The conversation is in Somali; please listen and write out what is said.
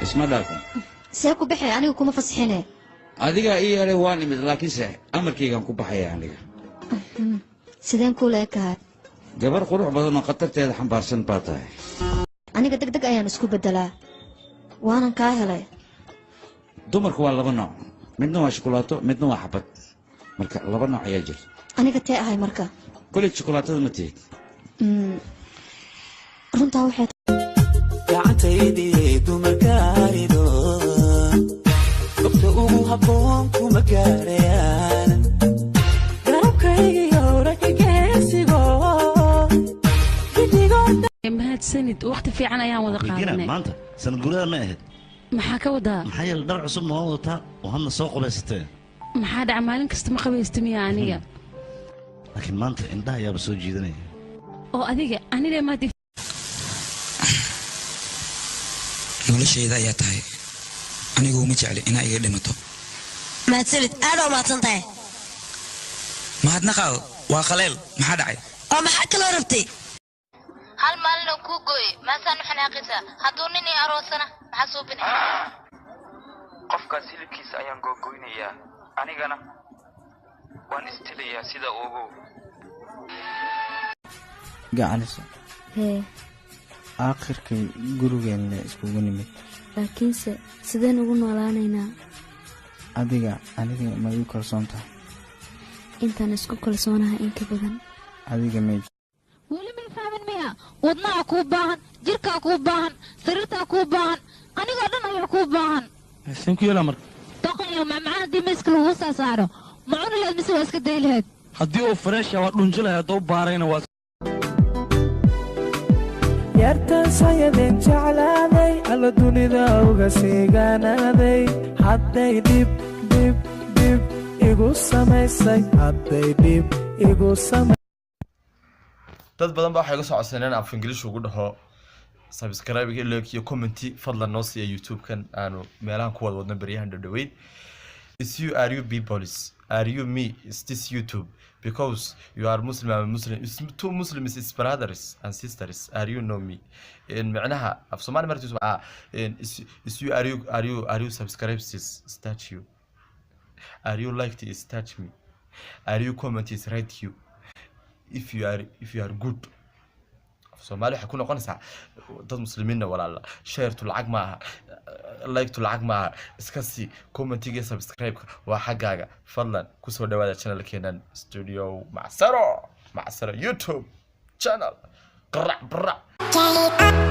اسمع دافن سيكو بحي أنا وكم فصحينه adiga ii yare waan imid laakiinse amarkaygan ku baxaya aniga sideen ku leekahay gabar qurux badan oo qatarteeda xambaarsan baa tahay aniga degdeg ayaan isku bedelaa waanan kaa helay dumarku waa laba nooc midna waa shukulaato midna waa xabad marka laba nooc ayaa jira aniga tee ahay marka kulli shukulaatada ma tihid runtaa waxay gacantaydii dumarkaarido ugu habboon kuma gaarayaan garabkaygiyo raggeesigo mahadsanid waqti fiican ayaan wada qaadanay maanta sanad guurada ma ahayd maxaa ka wadaa maxaa yeelay dhar cusub ma wadataa oo hadna soo qubaysatee maxaa dhaca maalin kasta ma qabaysta miya aniga laakiin maanta indhaha ayaaba soo jiidanaya oo adiga aniga ma noloshayda ayaa tahay anigu uma jecli inaa iga dhimato mahadsanid aad oo mahadsantahay mahadnaqaal waa qaleel maxaa dhacay oo maxaa kaloo rabtay hal maalin oo kuu gooye maasaanu xanaaqisa hadduu nin ii aroosana maxaa suubinay qofkaas hilibkiisa ayaan googoynayaa anigana waan istilayaa sida ugu gacanisa hee aakhirkay gurigeenna iskugu nimid laakiinse sideen ugu noolaanaynaa aniga ma igu kalsoon tahay intaan isku kalsoonahay in ka badan adiga meej weli ma fahmin miya wadnaha kuu baahan jirkaa kuu baahan sariirtaa kuu baahan anigoo dhan ayaa kuu baahan sanku yeela marka doqoyo macmacaan haddii miiska lagu soo saaro ma cuni lahayd mise waa iska day lahayd haddii uu fresh waa dhunji lahayd hadduu baarayna waa yartaasayadeen jeclaaday alla dunida uga siigaanaaday hadday dhib igu samaysay hadday dhib igu samay dad badan baa waxay iga soo codsaneen af ingiliish ugu dhaho subscribe like iyo comment fadlan noo siiya YouTube-kan aanu meelahan ku wada wadno baryahan dhadhaweyd is you are you people are you me is this YouTube because you are Muslim and Muslim is two Muslims is brothers and sisters are you know me in macnaha af Soomaali martiis is you are you subscribe this statue are you like to touch me are you comment is right you if you are good Soomaali waxa ku noqonaysaa dad muslimiinna walaala share to lacag ma aha like to lacag ma aha iska si commentiga subscribe waa xagaaga fadlan ku soo dhawaada channelkeenan studio Macsaro YouTube channel qarac